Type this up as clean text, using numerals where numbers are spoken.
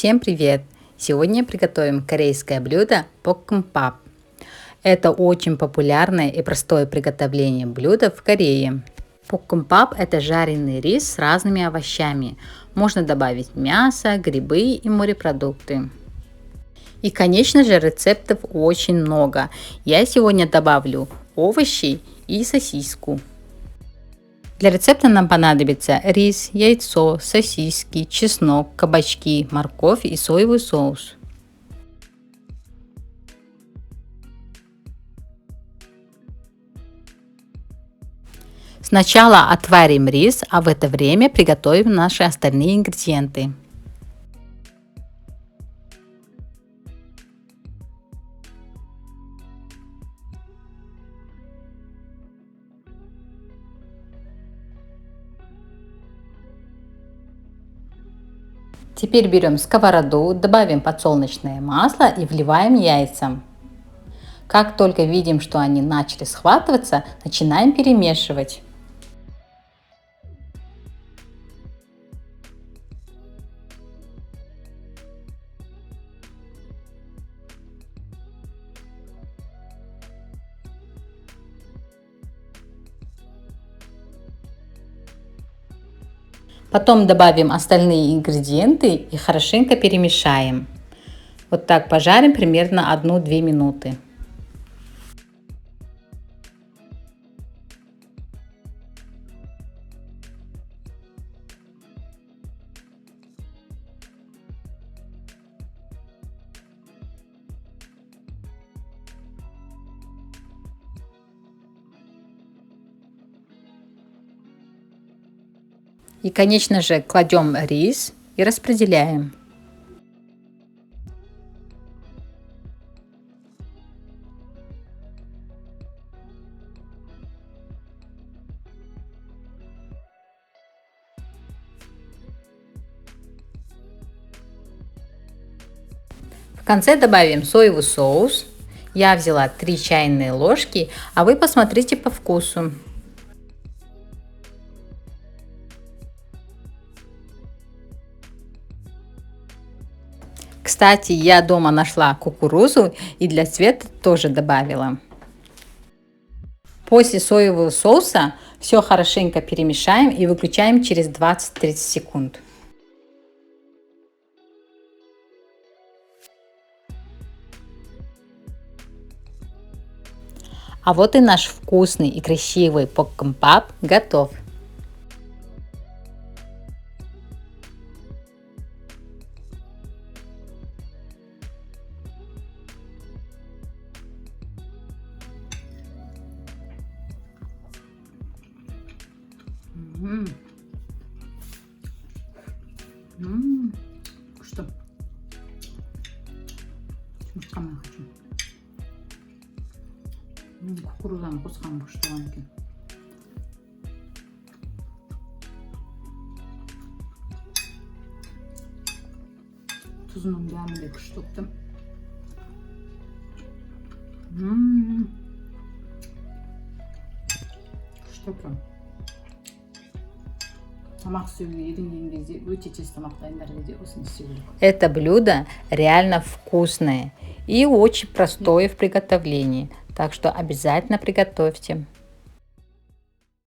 Всем привет! Сегодня приготовим корейское блюдо 볶음밥. Это очень популярное и простое приготовление блюда в Корее. 볶ымпап – это жареный рис с разными овощами. Можно добавить мясо, грибы и морепродукты. И, конечно же, рецептов очень много. Я сегодня добавлю овощи и сосиску. Для рецепта нам понадобится рис, яйцо, сосиски, чеснок, кабачки, морковь и соевый соус. Сначала отварим рис, а в это время приготовим наши остальные ингредиенты. Теперь берем сковороду, добавим подсолнечное масло и вливаем яйца. Как только видим, что они начали схватываться, начинаем перемешивать. Потом добавим остальные ингредиенты и хорошенько перемешаем. Вот так пожарим примерно 1-2 минуты. И, конечно же, кладем рис и распределяем. В конце добавим соевый соус. Я взяла 3 чайные ложки, а вы посмотрите по вкусу. Кстати, я дома нашла кукурузу и для цвета тоже добавила. После соевого соуса все хорошенько перемешаем и выключаем через 20-30 секунд. А вот и наш вкусный и красивый 볶ымпап готов. Что? 잠깐만 хочу. 쿠쿠루자는 고소한 거 좋아하니까. Tuzunun gelmedi kuşluktum. Kuşluktum. Это блюдо реально вкусное и очень простое в приготовлении, так что обязательно приготовьте.